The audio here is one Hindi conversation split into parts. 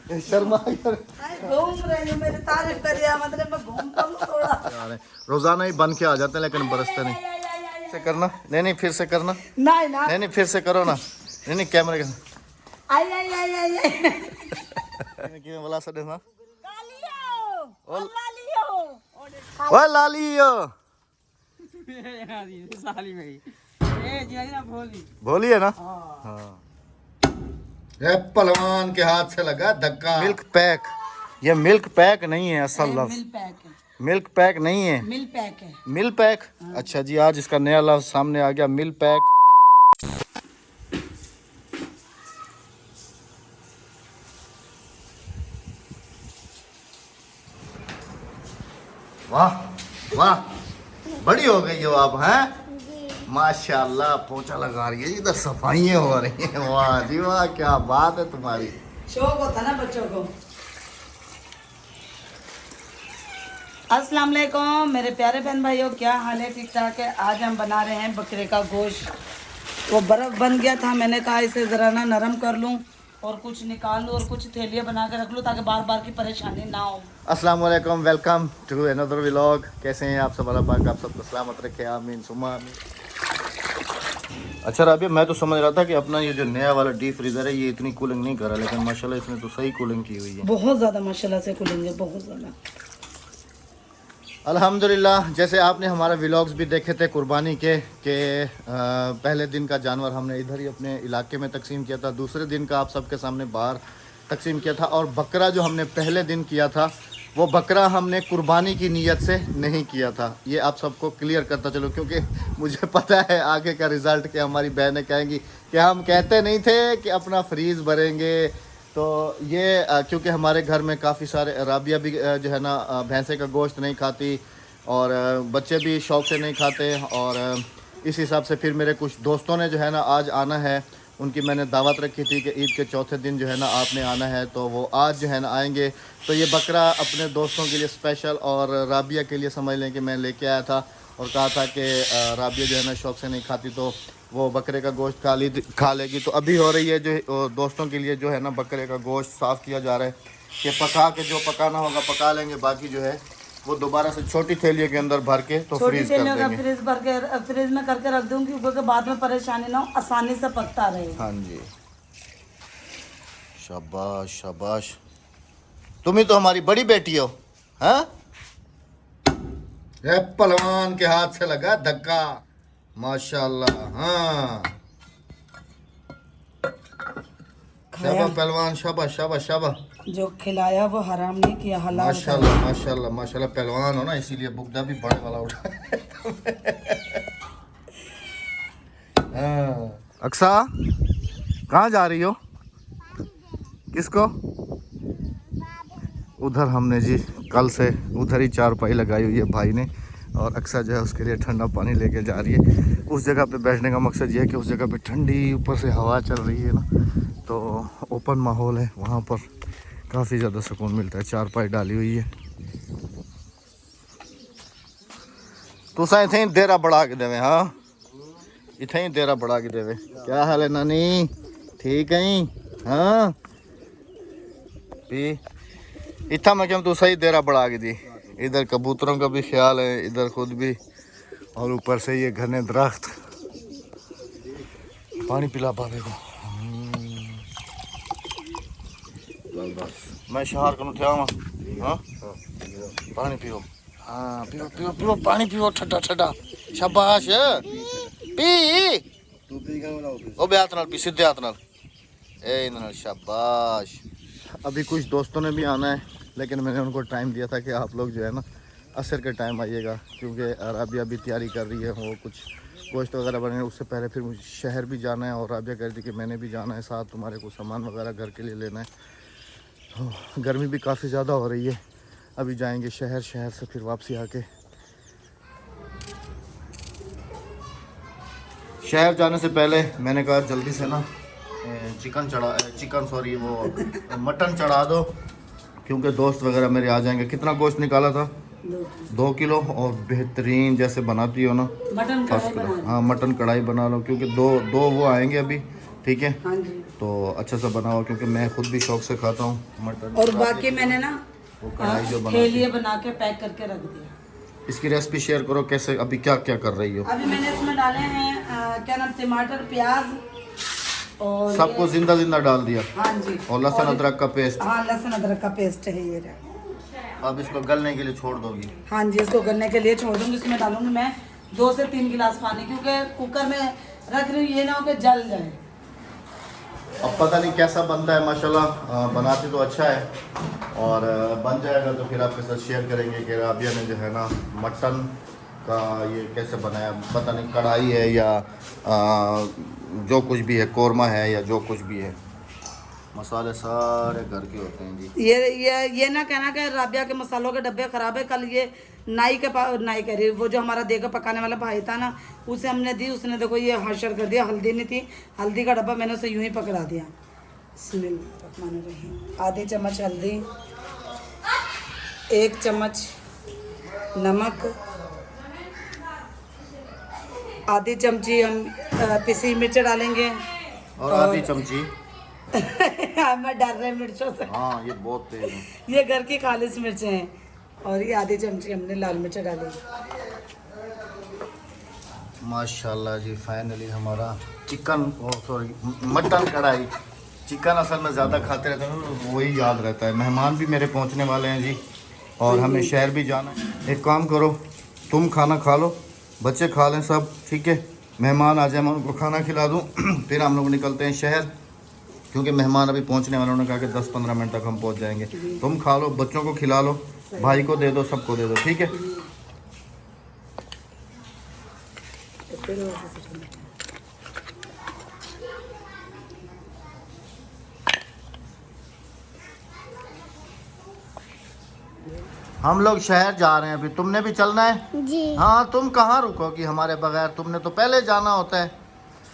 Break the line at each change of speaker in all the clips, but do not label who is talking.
शर्मा
घूम रही हूँ, मेरी तारीफ करिए, मतलब मैं घूमता हूँ थोड़ा।
रोजाना ही बन के आ जाते हैं लेकिन बरसते नहीं। से करना नहीं, फिर से करना
नहीं ना,
नहीं, फिर से करो ना। नहीं कैमरे के
आई आई आई आई आई
किवें बोला सडे ना
लालियो
ओ लालियो
साली मेरी ए जी ना भोली
भोली है ना। हाँ ये पहलवान के हाथ से लगा धक्का। मिल्क पैक, ये मिल्क पैक नहीं है असल लफ्ज,
मिल पैक है,
मिल्क पैक नहीं है,
मिल पैक है।
मिल पैक। अच्छा जी, आज इसका नया लफ्ज सामने आ गया, मिल पैक। वाह वाह, बड़ी हो गई हो आप हैं, माशाल्लाह। पोछा लगा रही है, इधर सफाइयाँ हो रही हैं। वाह जी वाह, क्या बात है तुम्हारी।
शौक होता ना बच्चों को। अस्सलाम वालेकुम मेरे प्यारे बहन भाइयों, क्या हाल है? ठीक ठाक है। आज हम बना रहे हैं बकरे का गोश्त। वो बर्फ़ बन गया था, मैंने कहा इसे ज़रा ना नरम कर लूँ और कुछ निकाल लूँ और कुछ थैलियाँ बना के रख लूँ ताकि बार बार की परेशानी ना हो।
अस्सलाम वालेकुम, वेलकम टू अनदर व्लॉग। कैसे हैं आप सब? अल्लाह पाक आप सबको सलामत रखे, आमीन सुम्मा आमीन। अच्छा राबिया, मैं तो समझ रहा था कि अपना ये जो नया वाला डीप फ्रीज़र है ये इतनी कूलिंग नहीं कर रहा, लेकिन माशाल्लाह इसने तो सही कूलिंग की हुई है।
बहुत ज़्यादा माशाल्लाह से खुलेंगे, बहुत ज़्यादा।
अल्हम्दुलिल्लाह। जैसे आपने हमारा व्लॉग्स भी देखे थे कुर्बानी के पहले दिन का जानवर हमने इधर ही अपने इलाके में तकसीम किया था, दूसरे दिन का आप सबके सामने बाहर तकसीम किया था, और बकरा जो हमने पहले दिन किया था वो बकरा हमने कुर्बानी की नीयत से नहीं किया था। ये आप सबको क्लियर करता चलो, क्योंकि मुझे पता है आगे का रिज़ल्ट कि हमारी बहनें कहेंगी कि हम कहते नहीं थे कि अपना फ्रीज़ भरेंगे। तो ये क्योंकि हमारे घर में काफ़ी सारे, राबिया भी जो है ना भैंसे का गोश्त नहीं खाती, और बच्चे भी शौक़ से नहीं खाते, और इस हिसाब से फिर मेरे कुछ दोस्तों ने जो है ना आज आना है, उनकी मैंने दावत रखी थी कि ईद के चौथे दिन जो है ना आपने आना है, तो वो आज जो है ना आएंगे। तो ये बकरा अपने दोस्तों के लिए स्पेशल और राबिया के लिए समझ लें कि मैं लेके आया था, और कहा था कि राबिया जो है ना शौक़ से नहीं खाती तो वो बकरे का गोश्त खा लेगी। तो अभी हो रही है जो दोस्तों के लिए जो है ना बकरे का गोश्त साफ़ किया जा रहा है कि पका के जो पकाना होगा पका लेंगे, बाकी जो है वो दोबारा से छोटी थैलियों के अंदर भर के तो फ्रीज कर देंगे।
फ्रीज भर के फ्रीज में करके रख दूंगी क्योंकि बाद में परेशानी ना हो, आसानी से पकता रहे।
हाँ जी, शाबाश शाबाश, तुम ही तो हमारी बड़ी बेटी हो। हाँ, पहलवान के हाथ से लगा धक्का, माशाल्लाह। हाँ शाबाश पहलवान, शाबाश शाबाश शाबाश।
जो खिलाया वो हराम नहीं किया, हलाल।
माशाल्लाह माशाल्लाह माशाल्लाह, पहलवान हो ना इसीलिए बुगदा भी बड़े वाला उठा। हाँ। अक्सा कहाँ जा रही हो? किसको? उधर हमने जी कल से उधर ही चारपाई लगाई हुई है भाई ने, और अक्सा जो है उसके लिए ठंडा पानी लेके जा रही है। उस जगह पे बैठने का मकसद ये है कि उस जगह पे ठंडी ऊपर से हवा चल रही है ना, तो ओपन माहौल है, वहाँ पर काफ़ी ज़्यादा सुकून मिलता है। चारपाई डाली हुई है। तो इथे देरा बढ़ा के देवे। हाँ इथे ही देरा बढ़ा के देवे। क्या हाल है नानी, ठीक है? हाँ इतना मैं क्या, तू सही देरा बढ़ा के दी। इधर कबूतरों का भी ख्याल है, इधर खुद भी, और ऊपर से ये घने दरख्त। पानी पिला पावे को। मैं शहर को उठा। हाँ पानी पियो। हाँ पियो पियो पियो, पानी पियो ठंडा ठंडा। शाबाश पी। ओ बे हाथ नाल पी, सीधे हाथ नाल। ए नाल शाबाश। अभी कुछ दोस्तों ने भी आना है, लेकिन मैंने उनको टाइम दिया था कि आप लोग जो है ना असर के टाइम आइएगा, क्योंकि राबिया भी तैयारी कर रही है, वो कुछ गोश्त वगैरह बने। उससे पहले फिर मुझे शहर भी जाना है, और राबिया कह रही थी कि मैंने भी जाना है साथ, तुम्हारे कुछ सामान वगैरह घर के लिए लेना है। तो गर्मी भी काफ़ी ज़्यादा हो रही है, अभी जाएंगे शहर, शहर से फिर वापसी आके शहर जाने से पहले मैंने कहा जल्दी से ना वो मटन चढ़ा दो, क्योंकि दोस्त वगैरह मेरे आ जाएंगे। कितना गोश्त निकाला था? 2 किलो, और बेहतरीन जैसे बनाती हो ना
मटन कढ़ाई बना लो।
हाँ मटन कढ़ाई बना लो, क्योंकि दो वो आएंगे अभी, ठीक है।
हाँ जी।
तो अच्छा सा बना हुआ, क्योंकि मैं खुद भी शौक से खाता हूँ मटन।
और बाकी मैंने ना
वो कढ़ाई जो बना
के लिए बना के पैक करके रख दिया।
इसकी रेसिपी शेयर करो, कैसे अभी क्या क्या कर रही हो?
अभी मैंने इसमें डाले हैं क्या नाम, टमाटर, प्याज और
सबको जिंदा जिंदा डाल दिया।
हाँ जी।
और लहसुन अदरक का पेस्ट।
हाँ, लहसुन अदरक का पेस्ट है ये रहा।
अब इसको गलने के लिए छोड़ दोगी?
हाँ जी, इसको गलने के लिए छोड़ दूंगी। इसमें डालूंगी मैं 2 से 3 गिलास पानी, क्योंकि कुकर में रख रही हूँ, ये ना हो कि जल जाए।
अब पता नहीं कैसा बनता है, माशाल्लाह बनाते तो अच्छा है। और बन जाएगा तो फिर आपके साथ शेयर करेंगे कि राबिया ने जो है ना मटन का ये कैसे बनाया। पता नहीं कढ़ाई है या जो कुछ भी है, कोरमा है या जो कुछ भी है, मसाले सारे घर के होते हैं जी।
ये ना कहना कि राबिया के मसालों के डब्बे खराब है। कल ये नाई कह रही, वो जो हमारा देगा पकाने वाला भाई था ना, उसे हमने दी, उसने देखो ये हाशर कर दिया। हल्दी नहीं थी, हल्दी का डब्बा मैंने उसे यूं ही पकड़ा दिया। बिस्मिल्लाहिर्रहमानिर्रहीम। आधी चम्मच हल्दी, 1 चम्मच नमक, आधी चमची हम पिसी मिर्च डालेंगे
और आधी चमची
मैं डर रहे मिर्चों से।
हाँ, ये बहुत तेज है।
ये घर की खालिश मिर्चें हैं। और ये आधी चमची हमने लाल मिर्च डाली।
माशाल्लाह जी, फाइनली हमारा चिकन, सॉरी मटन कढ़ाई। चिकन असल में ज़्यादा खाते रहते हैं ना, वही याद रहता है। मेहमान भी मेरे पहुंचने वाले हैं जी, और हमें शहर भी जाना है। एक काम करो, तुम खाना खा लो, बच्चे खा लें सब, ठीक है। मेहमान आ जाए, मैं उनको खाना खिला दूँ फिर हम लोग निकलते हैं शहर, क्योंकि मेहमान अभी पहुंचने वाले। उन्होंने कहा कि 10-15 मिनट तक हम पहुंच जाएंगे। तुम खा लो, बच्चों को खिला लो, भाई को दे दो, सबको दे दो, ठीक है। हम लोग शहर जा रहे हैं अभी, तुमने भी चलना है
जी।
हाँ, तुम कहाँ रुकोगी हमारे बगैर, तुमने तो पहले जाना होता है।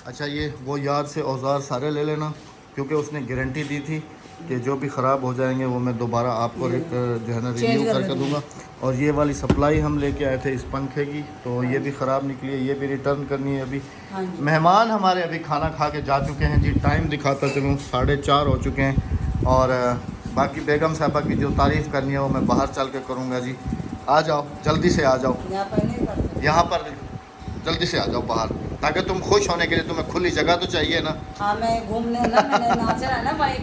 अच्छा, ये वो याद से औजार सारे ले लेना, क्योंकि उसने गारंटी दी थी कि जो भी ख़राब हो जाएंगे वो मैं दोबारा आपको जो है ना रिन्यू करके दूंगा। और ये वाली सप्लाई हम लेके आए थे इस पंखे की, तो ये भी ख़राब निकली है, ये भी रिटर्न करनी है अभी। मेहमान हमारे अभी खाना खा के जा चुके हैं जी। टाइम दिखाता चलूँ 4:30 हो चुके हैं। और बाकी बेगम साहबा की जो तारीफ़ करनी है वो मैं बाहर चल के करूँगा जी। आ जाओ, जल्दी से आ जाओ, यहाँ पर जल्दी से आ जाओ बाहर, ताकि तुम खुश होने के लिए तुम्हें खुली जगह तो चाहिए ना।
हाँ, मैं घूमने ना, मैंने नाचा है ना भाई,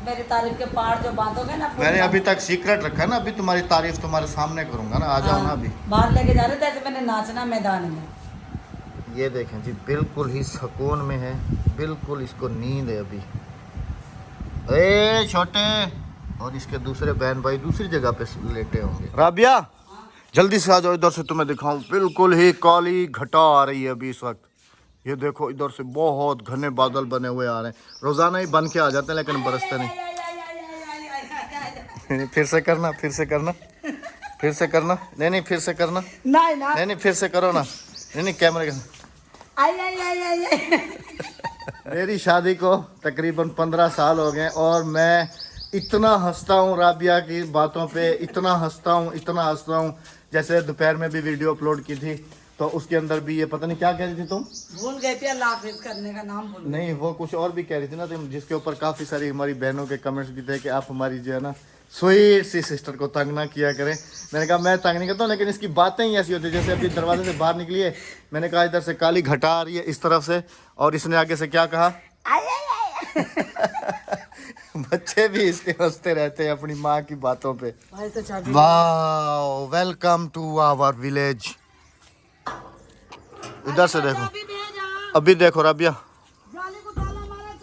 मेरी तारीफ के पहाड़ जो बांधोगे ना।
मैंने अभी तक सीक्रेट रखा है ना, अभी तुम्हारी तारीफ तुम्हारे सामने करूँगा ना। आ जाओ ना अभी।
बाहर लेके जा रहे थे, ऐसे मैंने नाचना मैदान में।
ये देखें जी, बिल्कुल ही सुकून में है, बिल्कुल इसको नींद है अभी। ए छोटे, और इसके दूसरे बहन भाई दूसरी जगह पे लेटे होंगे। राबिया, जल्दी से आ जाओ, इधर से तुम्हें दिखाऊं। बिल्कुल ही काली घटा आ रही है अभी इस वक्त। ये देखो, इधर से बहुत घने बादल बने हुए आ रहे हैं। रोजाना ही बन के आ जाते हैं, लेकिन बरसते नहीं। फिर से करना, फिर से करना, फिर से करना। नहीं, फिर से करना। नहीं, फिर से करो ना। नहीं, कैमरे का। मेरी शादी को तकरीबन 15 साल हो गए, और मैं इतना हंसता हूँ राबिया की बातों पे, इतना हंसता हूँ। जैसे दोपहर में भी वीडियो अपलोड की थी, तो उसके अंदर भी ये पता नहीं क्या कह रही थी तुम,
भूल गए थे अल्लाह हाफिज करने का नाम भूल।
नहीं, वो कुछ और भी कह रही थी ना तुम, जिसके ऊपर काफ़ी सारी हमारी बहनों के कमेंट्स भी थे कि आप हमारी जो है ना स्वीट सी सिस्टर को तंग ना किया करें। मैंने कहा मैं तंग नहीं करता हूँ, लेकिन इसकी बातें ही ऐसी होती है। जैसे अभी दरवाजे से बाहर निकली है, मैंने कहा इधर से काली घटा आ रही है इस तरफ से, और इसने आगे से क्या कहा बच्चे भी इसके हंसते रहते हैं अपनी माँ की बातों पे। वाह, वेलकम टू आवर विलेज। इधर से देखो, अभी देखो राबिया,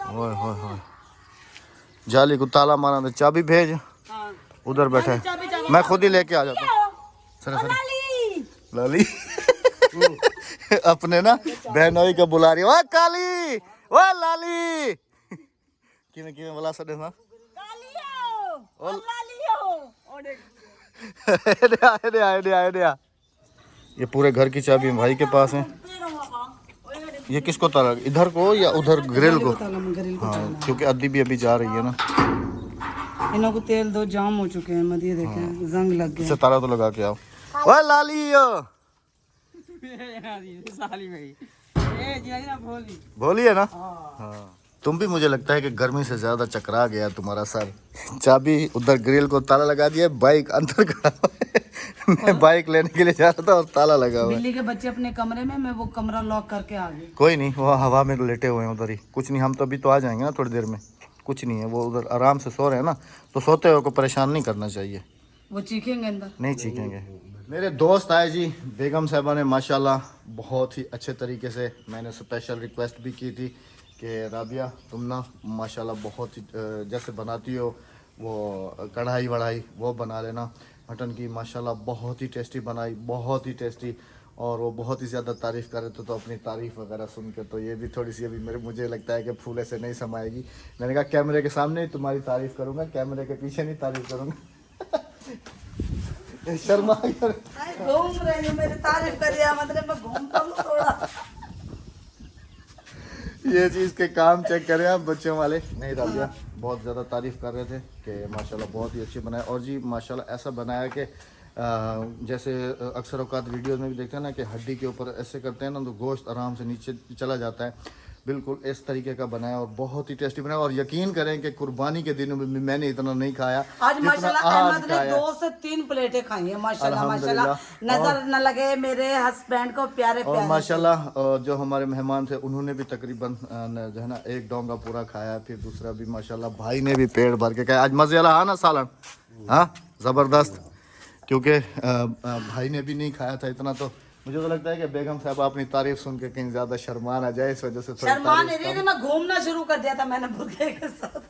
ओए होए होए, जाली को ताला मारा, तो चाबी भेज। उधर बैठे, मैं खुद ही लेके आ जाता हूँ। लाली अपने ना बहनोई को बुला रही है, ओ काली, ओ लाली किने किने बुला सकते ना। ये पूरे घर की चाबी भाई के पास है। ये किसको ताला, इधर को या उधर ग्रिल को? हाँ, क्योंकि अद्दी भी अभी जा रही है ना।
इनको तेल दो, जाम हो चुके हैं मत, ये देखें जंग लग गया।
इससे ताला तो लगा के आओ। ओए लाली, भोली है ना? हाँ। तुम भी, मुझे लगता है कि गर्मी से ज्यादा चकरा गया तुम्हारा सर। चाबी उधर ग्रिल को ताला लगा दिया, बाइक अंदर खड़ा है। मैं बाइक लेने के लिए जा रहा था और ताला लगा हुआ है।
बिल्ली के बच्चे अपने कमरे में, मैं वो कमरा लॉक करके आ गई।
कोई नहीं, वो हवा में लेटे हुए हैं उधर ही। कुछ नहीं, हम तो अभी तो आ जाएंगे ना थोड़ी देर में। कुछ नहीं है, वो उधर आराम से सो रहे हैं ना, तो सोते हुए को परेशान नहीं करना चाहिए।
वो चीखेंगे अंदर?
नहीं चीखेंगे। मेरे दोस्त आए जी, बेगम साहबा ने माशाल्लाह बहुत ही अच्छे तरीके से, मैंने स्पेशल रिक्वेस्ट भी की थी कि राबिया तुम ना माशाल्लाह बहुत ही जैसे बनाती हो वो कढ़ाई वढ़ाई वो बना लेना। मटन की माशाल्लाह बहुत ही टेस्टी बनाई, बहुत ही टेस्टी। और वो बहुत ही ज़्यादा तारीफ़ कर रहे थे, तो अपनी तारीफ़ वगैरह सुन के तो ये भी थोड़ी सी अभी मुझे लगता है कि फूल ऐसे नहीं समाएगी। मैंने कहा कैमरे के सामने ही तुम्हारी तारीफ़ करूँगा, कैमरे के पीछे नहीं तारीफ़ करूँगा। शर्मा
घूम रही हूँ, मेरी तारीफ करिए, मतलब मैं घूमता हूँ थोड़ा।
ये चीज़ के काम चेक करें आप बच्चों वाले। नहीं राबिया बहुत ज़्यादा तारीफ़ कर रहे थे कि माशाल्लाह बहुत ही अच्छी बनाया। और जी माशाल्लाह ऐसा बनाया कि जैसे अक्सर औकात वीडियोस में भी देखते हैं ना कि हड्डी के ऊपर ऐसे करते हैं ना तो गोश्त आराम से नीचे चला जाता है। बिल्कुल इस तरीके का बनाया और बहुत ही टेस्टी बनाया। और यकीन करें कि कुर्बानी के दिनों में मैंने इतना नहीं खाया
आज
जितना
माशाल्लाह
आज
अहमद ने
खाया।
2 से 3 प्लेटें खाई हैं माशाल्लाह
अल्हम्दुलिल्लाह।
माशाल्लाह। नजर न लगे मेरे हस्बैंड को प्यारे
और
प्यारे
माशाल्लाह जो हमारे मेहमान थे उन्होंने भी तकरीबन जो है ना एक डोंगा पूरा खाया। फिर दूसरा भी माशाल्लाह भाई ने भी पेट भर के खाया। आज मजे वाला है ना सालन, हाँ ज़बरदस्त। क्योंकि भाई ने भी नहीं खाया था इतना, तो मुझे तो लगता है कि बेगम साहब अपनी तारीफ सुन के कहीं ज्यादा शर्मा ना जाए, इस वजह से थोड़ी
शर्मा नहीं रही थी, मैं घूमना शुरू कर दिया था मैंने बुरके के साथ।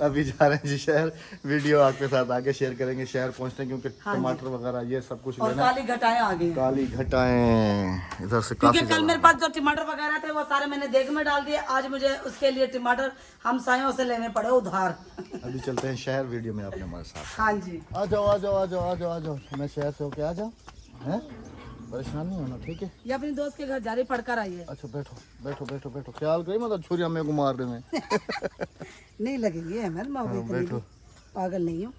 अभी जा रहे हैं जी शहर। वीडियो आपके साथ आगे शेयर करेंगे। शहर पहुंचते हैं क्योंकि टमाटर वगैरह ये सब कुछ
और
लेना।
काली घटाएं आ गई हैं।
काली घटाएं इधर से
क्योंकि
काफी
कल मेरे पास जो टमाटर वगैरह थे वो सारे मैंने देग में डाल दिए। आज मुझे उसके लिए टमाटर हमसायों से लेने पड़े उधार।
अभी चलते हैं शहर। वीडियो में आपने हमारे साथ।
हाँ जी,
आ जाओ आ जाओ आ जाओ आ जाओ आ जाओ, मैं शहर से होके आ जाओ, हैं परेशान नहीं होना, ठीक है?
ये अपनी दोस्त के घर जा रही, पढ़कर आई है।
अच्छा बैठो बैठो बैठो बैठो, ख्याल करिए मतलब छुरी मेरे को मार देने।
नहीं लगेगी अहमद, मैं अभी इतनी
बैठो।
पागल नहीं हूँ।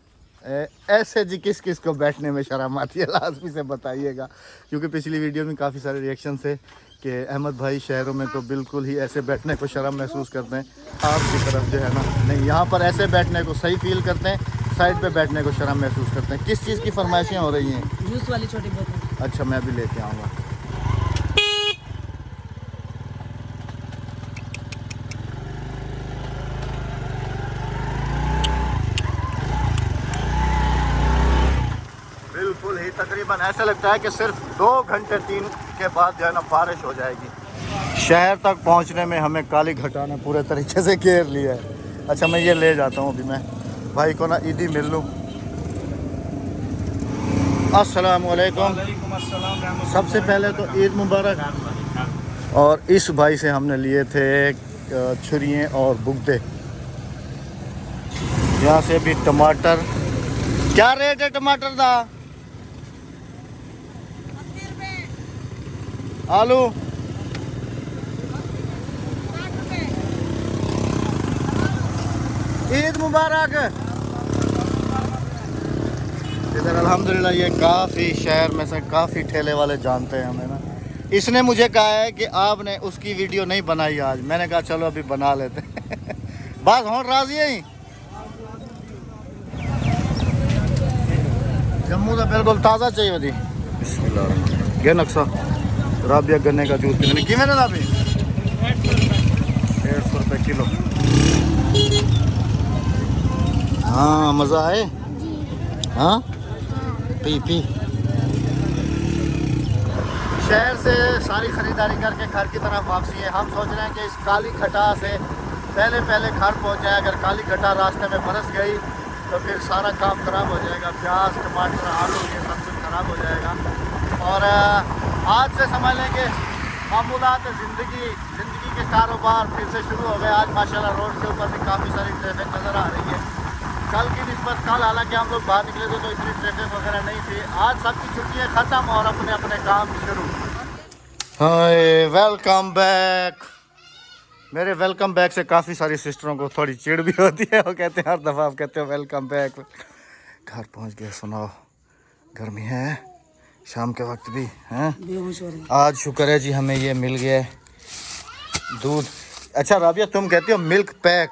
ऐसे जी किस किस को बैठने में शर्म आती है लाजमी से बताइएगा। क्योंकि पिछली वीडियो में काफ़ी सारे रिएक्शन थे कि अहमद भाई शहरों में तो बिल्कुल ही ऐसे बैठने को शर्म महसूस करते हैं। आपकी तरफ जो है ना नहीं, यहाँ पर ऐसे बैठने को सही फील करते हैं, साइड पे बैठने को शर्म महसूस करते हैं। किस चीज़ की फरमाइशें हो रही हैं?
जूस वाली छोटी बोतल।
अच्छा मैं भी लेके आऊँगा। बिल्कुल ही तकरीबन ऐसा लगता है कि सिर्फ 2 घंटे 3 के बाद जो है ना बारिश हो जाएगी। शहर तक पहुंचने में हमें काली घटा ने पूरे तरीके से घेर लिया है। अच्छा मैं ये ले जाता हूँ, अभी मैं भाई को ना ईदी मिल लूँ। अस्सलाम वालेकुम। सबसे पहले तो ईद मुबारक। और इस भाई से हमने लिए थे छुरियाँ और बुगदे। यहाँ से भी टमाटर, क्या रेट है टमाटर का? आलू ईद मुबारक। इधर अल्हम्दुलिल्लाह ये काफ़ी शहर में से काफ़ी ठेले वाले जानते हैं हमें ना। इसने मुझे कहा है कि आपने उसकी वीडियो नहीं बनाई आज। मैंने कहा चलो अभी बना लेते हैं। बस हो राजी है जम्मू का बिल्कुल ताज़ा चाहिए वधी। बिस्मिल्लाह ये नक्शा राबिया गन्ने का जूस पीने कि मैंने राबी 150 रुपये किलो। हाँ मज़ा आए, हाँ पी पी। शहर से सारी ख़रीदारी करके घर की तरफ वापसी है। हम सोच रहे हैं कि इस काली घटा से पहले घर पहुंच जाए। अगर काली घटा रास्ते में बरस गई तो फिर सारा काम ख़राब हो जाएगा। प्याज टमाटर आलू ये सब कुछ ख़राब हो जाएगा। और आज से समझ लें कि मामूलात ज़िंदगी के कारोबार फिर से शुरू हो गए। आज माशाल्लाह रोड के ऊपर भी काफ़ी सारी ट्रैफिक नज़र आ रही है। कल की निस्बत कल हालांकि हम लोग बाहर निकले थे तो इतनी ट्रैफिक वगैरह नहीं थी। आज सबकी छुट्टियाँ ख़त्म और अपने अपने काम शुरू। Hi welcome back. मेरे वेलकम बैक से काफ़ी सारी सिस्टरों को थोड़ी चिढ़ भी होती है। वो कहते हैं हर दफ़ा आप कहते हो वेलकम बैक। घर पहुंच गए, सुनाओ गर्मी है शाम के वक्त भी हैं। आज शुक्र है जी हमें ये मिल गया है दूध। अच्छा राबिया, तुम कहती हो मिल्क पैक,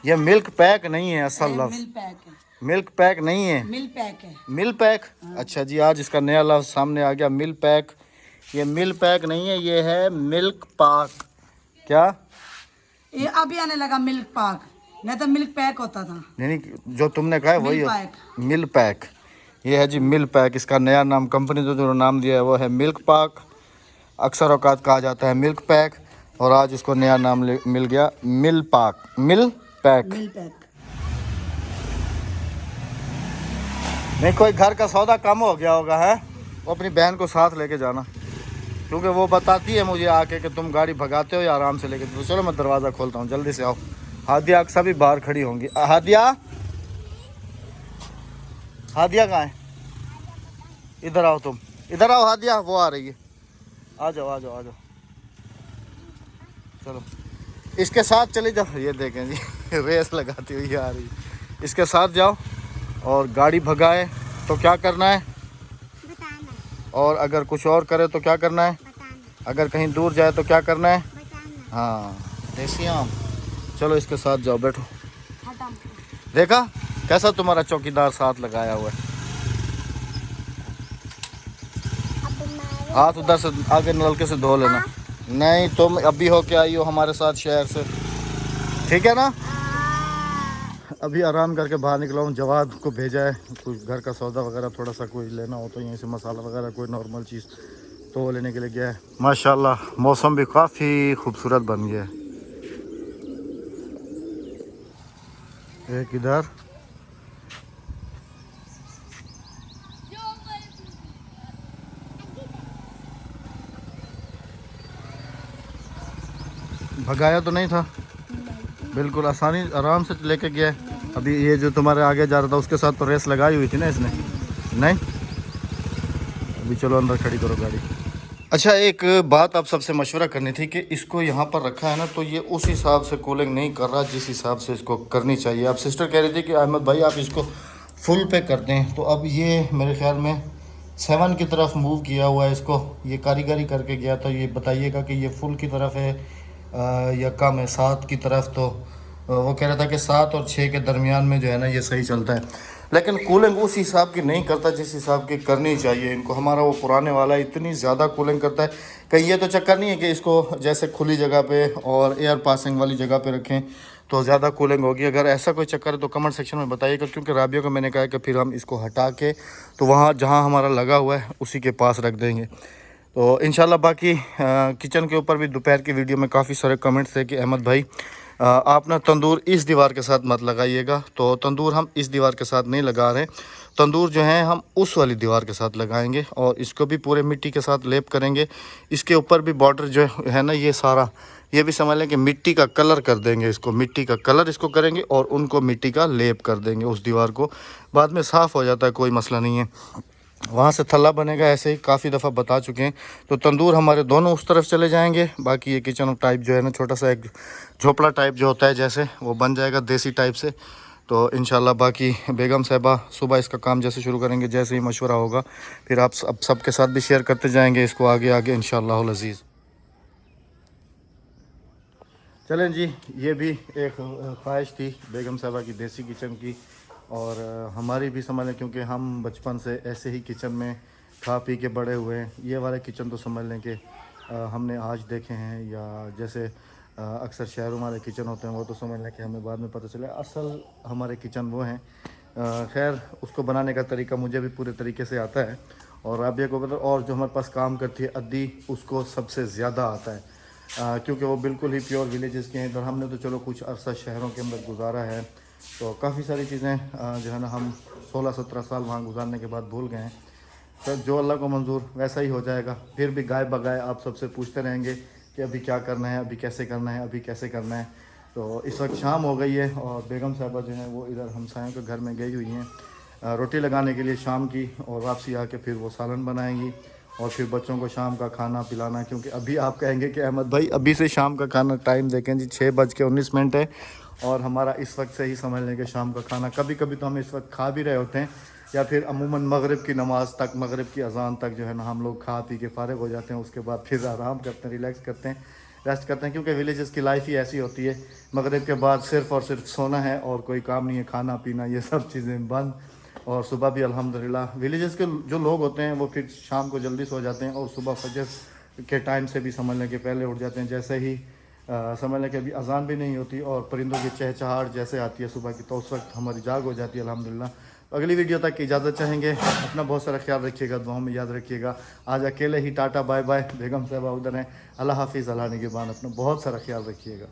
ये मिल्क पैक नहीं है असल लफ्ज,
मिल पैक है,
मिल्क पैक नहीं है,
मिल पैक है।
मिल पैक। अच्छा जी, आज इसका नया लफ्ज सामने आ गया, मिल पैक। ये मिल पैक नहीं है, ये है मिल्क पाक। क्या?
ये अभी आने लगा मिल्क पाक, नहीं तो मिल्क पैक होता था।
नहीं, जो तुमने कहा है वही
मिल
है,
पैक।
मिल पैक। ये है जी मिल पैक, इसका नया नाम कंपनी जो नाम दिया है वो है मिल्क पाक। अक्सर औकात कहा जाता है मिल्क पैक, और आज इसको नया नाम मिल गया मिल पाक, मिल पैक।
मिल पैक।
नहीं, कोई घर का सौदा कम हो गया होगा है, वो अपनी बहन को साथ लेके जाना, क्योंकि वो बताती है मुझे आके कि तुम गाड़ी भगाते हो या आराम से लेके। तो चलो मैं दरवाज़ा खोलता हूँ, जल्दी से आओ। हादिया अक्सर भी बाहर खड़ी होंगी। हादिया, हादिया कहाँ है? इधर आओ, तुम इधर आओ हादिया, वो आ रही है। आ जाओ आ जाओ आ जाओ, चलो इसके साथ चले जाओ। ये देखें जी रेस लगाती हुई आ रही है। इसके साथ जाओ, और गाड़ी भगाए तो क्या करना है,
बताना,
और अगर कुछ और करे तो क्या करना है,
बताना,
अगर कहीं दूर जाए तो क्या करना है।
बताना।
हाँ, देसी आम। चलो इसके साथ जाओ, बैठो।
खत्म।
देखा कैसा तुम्हारा चौकीदार साथ लगाया हुआ है।
अब मैं
हाथ उधर से आगे नलके से धो लेना। नहीं, तुम अभी हो के आई हो हमारे साथ शहर से, ठीक है ना। अभी आराम करके बाहर निकला हूँ, जवाद को भेजा है कुछ घर का सौदा वगैरह थोड़ा सा कोई लेना हो तो यहीं से मसाला वगैरह कोई नॉर्मल चीज़ तो वो लेने के लिए गया है। माशाल्लाह मौसम भी काफ़ी खूबसूरत बन गया है। एक इधर, भगाया तो नहीं था, बिल्कुल आसानी आराम से लेके गया है। अभी ये जो तुम्हारे आगे जा रहा था उसके साथ तो रेस लगाई हुई थी ना इसने, नहीं। अभी चलो अंदर खड़ी करो गाड़ी। अच्छा, एक बात आप सबसे मशवरा करनी थी कि इसको यहाँ पर रखा है ना, तो ये उस हिसाब से कूलिंग नहीं कर रहा जिस हिसाब से इसको करनी चाहिए। आप सिस्टर कह रही थी कि अहमद भाई आप इसको फुल पे कर दें, तो अब ये मेरे ख्याल में 7 की तरफ मूव किया हुआ है इसको। ये कारीगरी करके गया था, ये बताइएगा कि ये फुल की तरफ है या कम है, 7 की तरफ। तो वो कह रहा था कि 7 और 6 के दरमियान में जो है ना ये सही चलता है, लेकिन कूलिंग उस हिसाब की नहीं करता जिस हिसाब की करनी चाहिए इनको। हमारा वो पुराने वाला इतनी ज़्यादा कूलिंग करता है। कहीं ये तो चक्कर नहीं है कि इसको जैसे खुली जगह पे और एयर पासिंग वाली जगह पे रखें तो ज़्यादा कूलिंग होगी। अगर ऐसा कोई चक्कर है तो कमेंट सेक्शन में बताइएगा, क्योंकि राबिया को मैंने कहा है कि फिर हम इसको हटा के तो वहाँ जहाँ हमारा लगा हुआ है उसी के पास रख देंगे। तो इंशाल्लाह बाकी किचन के ऊपर भी दोपहर की वीडियो में काफ़ी सारे कमेंट्स थे कि अहमद भाई आप ना तंदूर इस दीवार के साथ मत लगाइएगा। तो तंदूर हम इस दीवार के साथ नहीं लगा रहे, तंदूर जो है हम उस वाली दीवार के साथ लगाएंगे और इसको भी पूरे मिट्टी के साथ लेप करेंगे। इसके ऊपर भी बॉर्डर जो है ना ये सारा, ये भी समझ लें कि मिट्टी का कलर कर देंगे इसको, मिट्टी का कलर इसको करेंगे और उनको मिट्टी का लेप कर देंगे उस दीवार को। बाद में साफ़ हो जाता है, कोई मसला नहीं है। वहाँ से थल्ला बनेगा, ऐसे ही काफ़ी दफ़ा बता चुके हैं। तो तंदूर हमारे दोनों उस तरफ चले जाएंगे। बाकी ये किचन टाइप जो है ना, छोटा सा एक झोपड़ा टाइप जो होता है जैसे, वो बन जाएगा देसी टाइप से। तो इंशाल्लाह बाकी बेगम साहिबा सुबह इसका काम जैसे शुरू करेंगे, जैसे ही मशवरा होगा फिर आप सबके साथ भी शेयर करते जाएंगे इसको आगे आगे इंशाल्लाह अज़ीज़। चलें जी, ये भी एक ख्वाहिश थी बेगम साहिबा की देसी किचन की, और हमारी भी समझ लें, क्योंकि हम बचपन से ऐसे ही किचन में खा पी के बड़े हुए हैं। ये वाले किचन तो समझ लें कि हमने आज देखे हैं, या जैसे अक्सर शहरों वाले किचन होते हैं वो तो समझ लें कि हमें बाद में पता चले असल हमारे किचन वो हैं। खैर उसको बनाने का तरीका मुझे भी पूरे तरीके से आता है, और राबिया को पता, और जो हमारे पास काम करती है अद्दी, उसको सबसे ज़्यादा आता है, क्योंकि वो बिल्कुल ही प्योर विलेजेस के हैं। इधर हमने तो चलो कुछ अरसा शहरों के अंदर गुजारा है, तो काफ़ी सारी चीज़ें जो है ना हम 16-17 साल वहाँ गुजारने के बाद भूल गए हैं। तो जो अल्लाह को मंजूर वैसा ही हो जाएगा। फिर भी गाय बगाए आप सबसे पूछते रहेंगे कि अभी क्या करना है, अभी कैसे करना है, अभी कैसे करना है। तो इस वक्त शाम हो गई है और बेगम साहिबा जो है वो इधर हमसायों के घर में गई हुई हैं रोटी लगाने के लिए शाम की, और वापसी आके फिर वो सालन बनाएंगी और फिर बच्चों को शाम का खाना पिलाना। क्योंकि अभी आप कहेंगे कि अहमद भाई अभी से शाम का खाना, टाइम देखें जी 6:19 है, और हमारा इस वक्त से ही समझ लें कि शाम का खाना। कभी कभी तो हम इस वक्त खा भी रहे होते हैं, या फिर अमूमन मगरिब की नमाज़ तक, मगरिब की अज़ान तक जो है ना हम लोग खा पी के फ़ारिग हो जाते हैं। उसके बाद फिर आराम करते हैं, रिलैक्स करते हैं। रेस्ट करते हैं, क्योंकि विलेजेस की लाइफ ही ऐसी होती है। मगरिब के बाद सिर्फ़ और सिर्फ सोना है और कोई काम नहीं है, खाना पीना ये सब चीज़ें बंद। और सुबह भी अल्हम्दुलिल्लाह विलेजेस के जो लोग होते हैं वो फिर शाम को जल्दी सो जाते हैं और सुबह फजर के टाइम से भी समझ लें कि पहले उठ जाते हैं। जैसे ही समझ लें कि अभी अजान भी नहीं होती और परिंदों की चहचहाहट जैसे आती है सुबह की, तो उस वक्त हमारी जाग हो जाती है अल्हम्दुलिल्लाह। तो अगली वीडियो तक की इजाज़त चाहेंगे। अपना बहुत सारा ख्याल रखिएगा, दुआ में याद रखिएगा। आज अकेले ही टाटा बाय बाय। बेगम साहबा उधर हैं। अल्लाह हाफिज़, अल्लाह निगहबान। अपना बहुत सारा ख्याल रखिएगा।